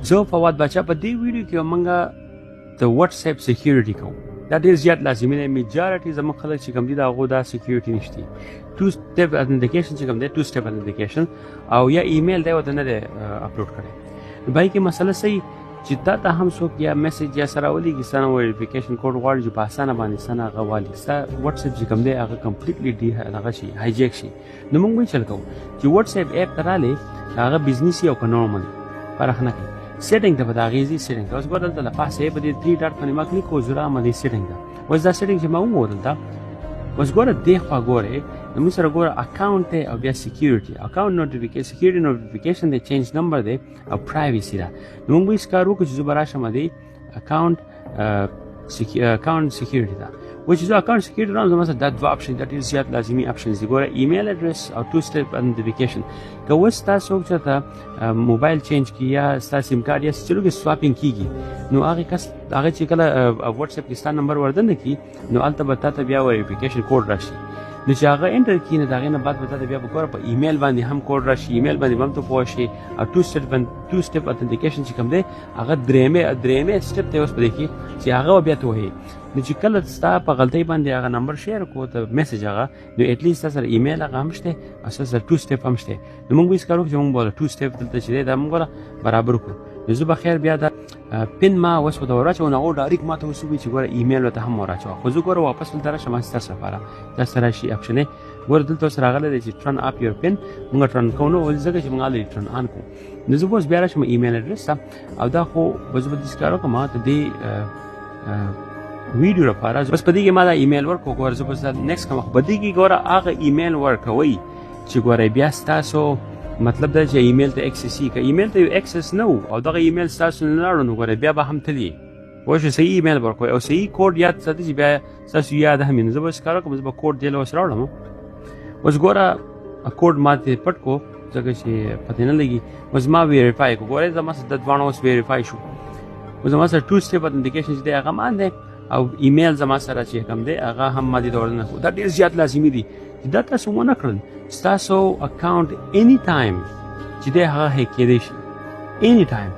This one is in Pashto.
زه فواد بچا په دې ویډیو کې موږ د واتس اپ سکیورټي کوو. دا ډېر زیات لازمي دی. میجارټي زموږ خلک چې کوم دي د هغو دا سکیورټي نشته. 2 سټپ اتنټیکیشن چې کوم دی 2 سټپ اتنټیکیشن او یا ایمیل دی ورته نه دی اپلوډ کړی. بای کې مسله صحیح چې دا ته هم څوک یا میسج یا سره ولېږي ستانه ویریفیکیشن کوډ غواړي چې په اسانه باندې ستانه هغه والي ستا واتس اپ چې کوم دی هغه کمپلیټلی هغه شي هایجیک شي. نو موږ وایي چل کوو چې واتس اپ اپ ته رالی هغه بزنسي او که نورمل فرق نه کوي. سیټینګ ته به د هغې ځي سیټینګ ته اوس ګوره دلته له پاسه یې په دې 3 ډاټ باندې ما کلیک کوو زه راغلم دې سیټینګ ته. اوس دا سیټینګ چې ما ووهو دلته اوس ګوره دې خوا ګورې نو موږ سره ګوره اکاونټ دی او بیا سکیورټي. اکاونټ نوټیفیکیشن سکیورټي نوټیفیکیشن دی چینج نمبر دی او پرایویسي ده. نو موږ به هېڅ کار وکړو چې زه به راشم دې اکاونټ سکیورټي ته و چې زه اکاونټ سکیورټي رام زما سره دا دوه اپشن دا ډېر زیات لازمي اپشنز دي. ګوره ایمیل اډرس او 2 سټپ اتنټیفیکیشن. که اوس تا څوک چېرته موبایل چینج کړي یا ستا سیم کارډ یا چلو کې سواپینګ کېږي نو هغې کس هغه چې کله واتس اپ کې ستا نمبر وردننه کړي نو هلته به تا ته بیا ویریفیکیشن کوډ راشي. نو چې هغه انټر کړي نو د هغې نه بعد به تا ته بیا په ګوره په ایمیل باندې هم کوډ راشي. ایمیل باندې به هم ته پوه شي او 2 سټپ اتنټیکیشن چې کوم دی هغه درېمې سټپ دی اوس په دې کې چې هغه به بیا ته وهې. نو چې کله ستا په غلطۍ باندې هغه نمبر شیر کړو ته میسج هغه نو ایټلیسټ ستا سره ایمیل هغه هم شته او ستا سره 2 سټپ هم شته. نو موږ به هېڅ کار وکړو چې موږ به 2 سټپ دلته چې دی دا موږ به برابر کړو. نو زه به خیر بیا دا پن ما اوس ورته وراچوم نو هغو ډایرکټ ما ته اوس ووایي چې ګوره ایمیل ورته هم وراچوه. خو زه ګوره واپس دلته راشم ستاسو لپاره تاسو ته راشي اپشن یې ګوره دلته اوس راغلی دی چې ټرن اپ یور پن. موږ ټرن کوو نو ځکه چې موږ هلته ټرن آن کوو. نو زه به اوس بیا راشم ایمیل اډرس ته او دا خو به زه به داسې کار وکړم ته دې ویډیو لپاره بس په دې کې ما دا ایمیل ورکړو. ګوره زه بس دا نیکسټ کوم خو په دې کې ګوره هغه ایمیل ورکوئ چې ګوره بیا ستاسو مطلب دا چې ایمیل ته اکسس یي. که ایمیل ته یو اکسس نه و او دغه ایمیل ستاسو نه لاړو نو ګوره بیا به هم تلي پوه شو. صحیح ایمیل ورکوئ او صحیح کوډ یاد ساتئ چې بیا ستاسو یاد هم وي. نو زه به اوس کار وکړم زه به کوډ دې له اوس راوړم. اوس ګوره کوډ ما ترې پټ کړو ځکه چې پتې نه لګي. اوس ما ویریفای کړو ګورئ زما سره د دواړه اوس ویریفای شو. اوس زما سره 2 سټپ اتنټیکیشن چې دی هغه مان دی او ایمیل زما سره چې کوم دی هغه هم ما دې ته ورننه کړو. دا ډېر زیات لازمي دي چې دا تاسو ونه کړل ستاسو اکاونټ اني ټایم چې دی هغه هیک کېدی شي اني ټایم.